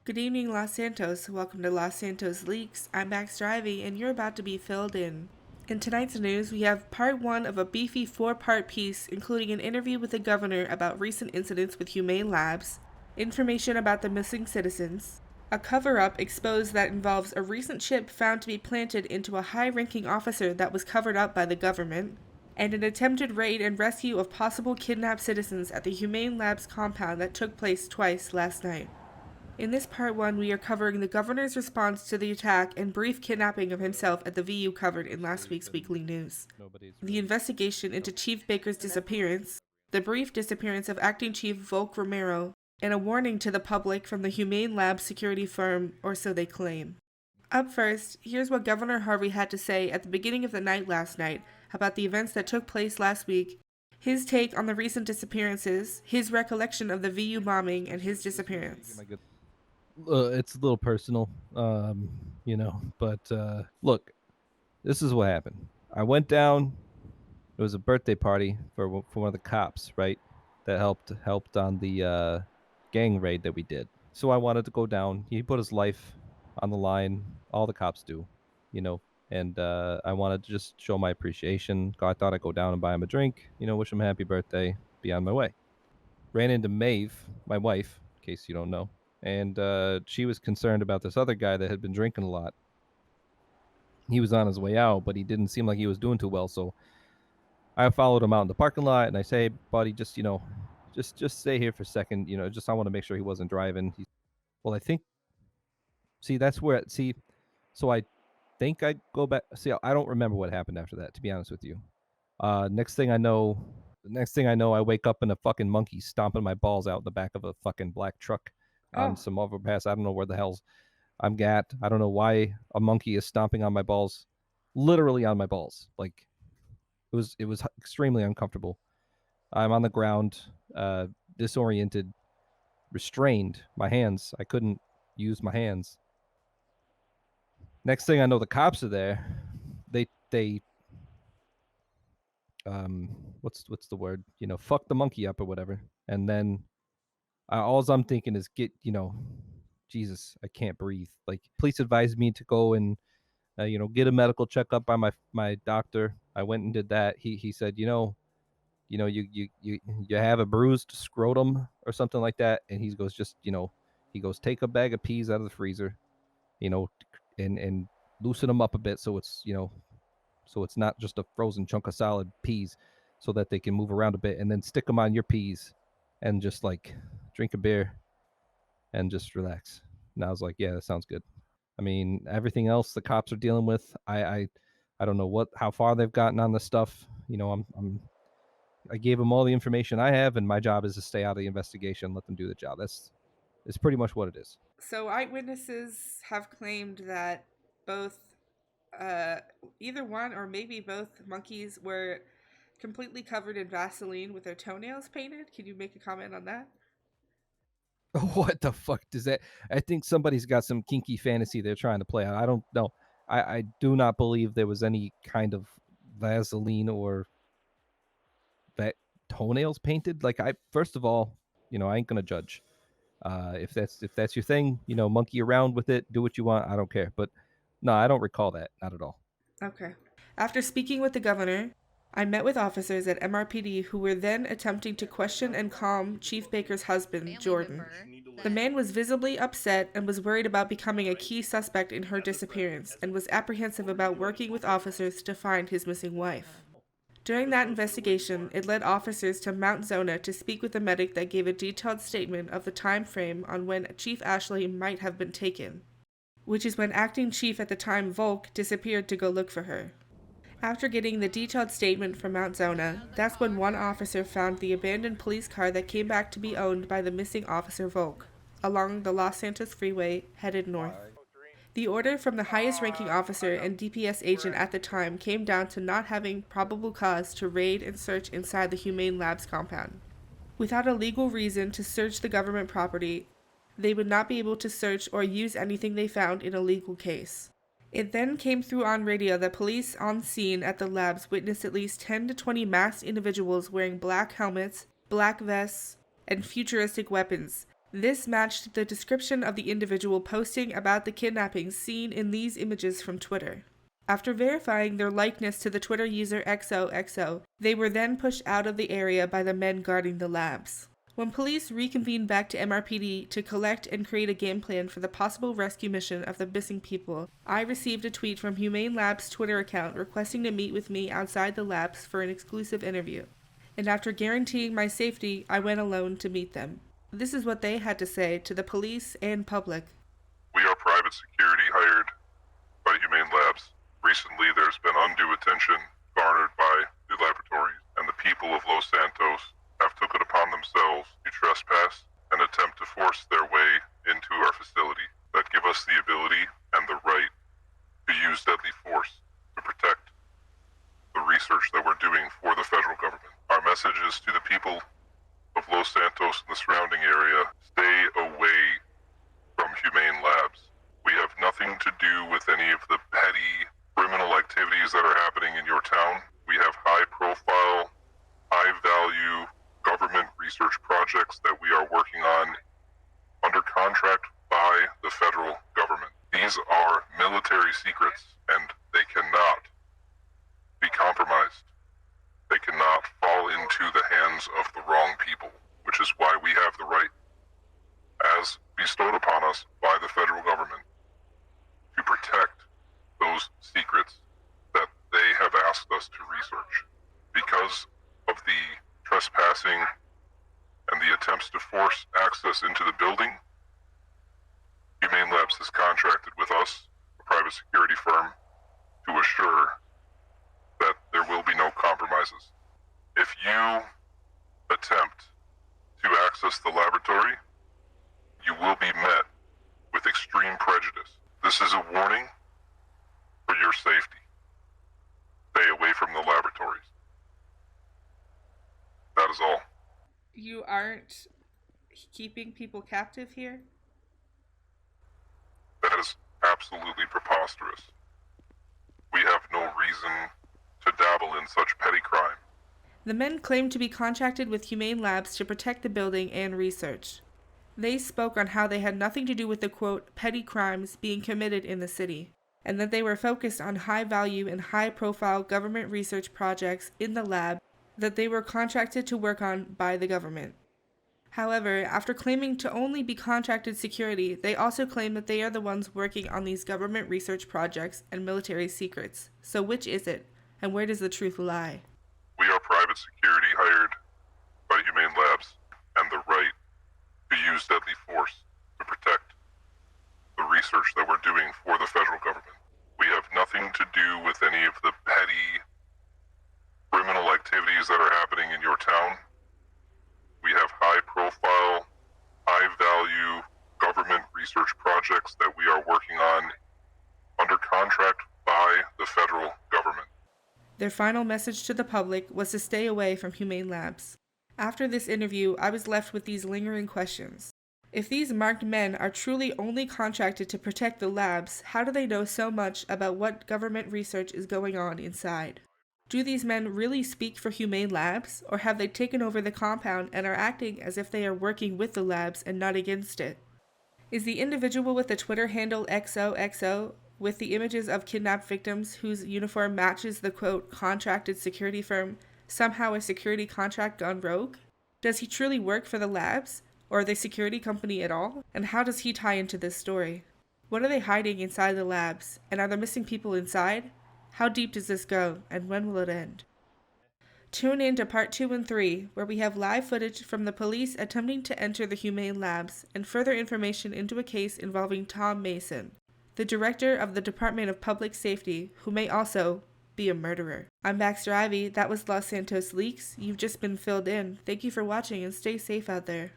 Good evening, Los Santos. Welcome to Los Santos Leaks. I'm Max Drivey, and you're about to be filled in. In tonight's news, we have part one of a beefy four-part piece, including an interview with the governor about recent incidents with Humane Labs, information about the missing citizens, a cover-up exposed that involves a recent chip found to be planted into a high-ranking officer that was covered up by the government, and an attempted raid and rescue of possible kidnapped citizens at the Humane Labs compound that took place twice last night. In this part one, we are covering the governor's response to the attack and brief kidnapping of himself at the VU covered in last week's weekly news, the investigation into Chief Baker's disappearance, the brief disappearance of Acting Chief Volk Romero, and a warning to the public from the Humane Lab security firm, or so they claim. Up first, here's what Governor Harvey had to say at the beginning of the night last night about the events that took place last week, his take on the recent disappearances, his recollection of the VU bombing, and his disappearance. It's a little personal, but look, this is what happened. I went down. It was a birthday party for one of the cops, right? That helped on the gang raid that we did. So I wanted to go down. He put his life on the line. All the cops do, you know. And I wanted to just show my appreciation. I thought I'd go down and buy him a drink, wish him a happy birthday, be on my way. Ran into Maeve, my wife, in case you don't know, and she was concerned about this other guy that had been drinking a lot. He was on his way out, but he didn't seem like he was doing too well. So I followed him out in the parking lot, and I say, hey, buddy, just stay here for a second. Just I want to make sure he wasn't driving. Well, I think. See, that's where. See, so I think I go back. See, I don't remember what happened after that. To be honest with you, next thing I know, I wake up in a fucking monkey stomping my balls out in the back of a fucking black truck on Oh, some overpass. I don't know where the hell's I'm at. I don't know why a monkey is stomping on my balls, literally on my balls. Like it was extremely uncomfortable. I'm on the ground, disoriented, restrained. My hands, I couldn't use my hands. Next thing I know, the cops are there. They what's the word? Fuck the monkey up or whatever. And then all I'm thinking is Jesus, I can't breathe. Like police advised me to go and get a medical checkup by my doctor. I went and did that. He said, you have a bruised scrotum or something like that, and he goes he goes take a bag of peas out of the freezer, you know, and loosen them up a bit so it's not just a frozen chunk of solid peas, so that they can move around a bit, and then stick them on your peas, and just like drink a beer and just relax. And I was like, yeah, that sounds good. I mean, everything else the cops are dealing with, I don't know how far they've gotten on this stuff. I gave them all the information I have, and my job is to stay out of the investigation, let them do the job. It's pretty much what it is. so eyewitnesses have claimed that both, uh, either one or maybe both monkeys were completely covered in Vaseline with their toenails painted. Can you make a comment on that? What the fuck does that? I think somebody's got some kinky fantasy they're trying to play out. I don't know. I do not believe there was any kind of Vaseline or that toenails painted. Like I first of all, I ain't gonna judge. If that's your thing, monkey around with it, do what you want. I don't care. But no, I don't recall that. Not at all. Okay. After speaking with the governor, I met with officers at MRPD who were then attempting to question and calm Chief Baker's husband, Jordan. The man was visibly upset and was worried about becoming a key suspect in her disappearance and was apprehensive about working with officers to find his missing wife. During that investigation, it led officers to Mount Zona to speak with a medic that gave a detailed statement of the time frame on when Chief Ashley might have been taken, which is when acting chief at the time Volk disappeared to go look for her. After getting the detailed statement from Mount Zona, that's when one officer found the abandoned police car that came back to be owned by the missing officer Volk, along the Los Santos freeway headed north. The order from the highest ranking officer and DPS agent at the time came down to not having probable cause to raid and search inside the Humane Labs compound. Without a legal reason to search the government property, they would not be able to search or use anything they found in a legal case. It then came through on radio that police on scene at the labs witnessed at least 10 to 20 masked individuals wearing black helmets, black vests, and futuristic weapons, This matched the description of the individual posting about the kidnappings seen in these images from Twitter. After verifying their likeness to the Twitter user XOXO, they were then pushed out of the area by the men guarding the labs. When police reconvened back to MRPD to collect and create a game plan for the possible rescue mission of the missing people, I received a tweet from Humane Labs' Twitter account requesting to meet with me outside the labs for an exclusive interview. And after guaranteeing my safety, I went alone to meet them. This is what they had to say to the police and public. We are private security hired by Humane Labs. Recently, there's been undue attention garnered by the laboratories, and the people of Los Santos have took it upon themselves to trespass and attempt to force their way into our facility that give us the ability and the right to use deadly force to protect the research that we're doing for the federal government. Our message is to the people of Los Santos and the surrounding area: stay away from Humane Labs. We have nothing to do with any of the petty criminal activities that are happening in your town. We have high-profile, high-value government research projects that we are working on under contract by the federal government. These are military secrets, and they cannot be compromised. They cannot fall into the hands of the wrong people, which is why we have the right, as bestowed upon us by the federal government, to protect those secrets that they have asked us to research. Because of the trespassing and the attempts to force access into the building, Humane Labs has contracted with us, a private security firm, to assure that there will be no compromises. If you attempt to access the laboratory, you will be met with extreme prejudice. This is a warning for your safety. Stay away from the laboratories. That is all. You aren't keeping people captive here? That is absolutely preposterous. We have no reason to dabble in such petty crime. The men claimed to be contracted with Humane Labs to protect the building and research. They spoke on how they had nothing to do with the, quote, petty crimes being committed in the city, and that they were focused on high-value and high-profile government research projects in the lab that they were contracted to work on by the government. However, after claiming to only be contracted security, they also claim that they are the ones working on these government research projects and military secrets. So which is it, and where does the truth lie? We are private security hired by Humane Labs, and the right to use deadly force to protect the research that we're doing for the federal government. We have nothing to do with any of the petty criminal activities that are happening in your town. We have high-profile, high-value government research projects that we are working on under contract by the federal government. Their final message to the public was to stay away from Humane Labs. After this interview, I was left with these lingering questions. If these marked men are truly only contracted to protect the labs, how do they know so much about what government research is going on inside? Do these men really speak for Humane Labs, or have they taken over the compound and are acting as if they are working with the labs and not against it? Is the individual with the Twitter handle XOXO, with the images of kidnapped victims whose uniform matches the, quote, contracted security firm, somehow a security contract gone rogue? Does he truly work for the labs, or the security company at all? And how does he tie into this story? What are they hiding inside the labs, and are there missing people inside? How deep does this go, and when will it end? Tune in to part 2 and 3, where we have live footage from the police attempting to enter the Humane Labs, and further information into a case involving Tom Mason, the director of the Department of Public Safety, who may also be a murderer. I'm Baxter Ivy. That was Los Santos Leaks. You've just been filled in. Thank you for watching, and stay safe out there.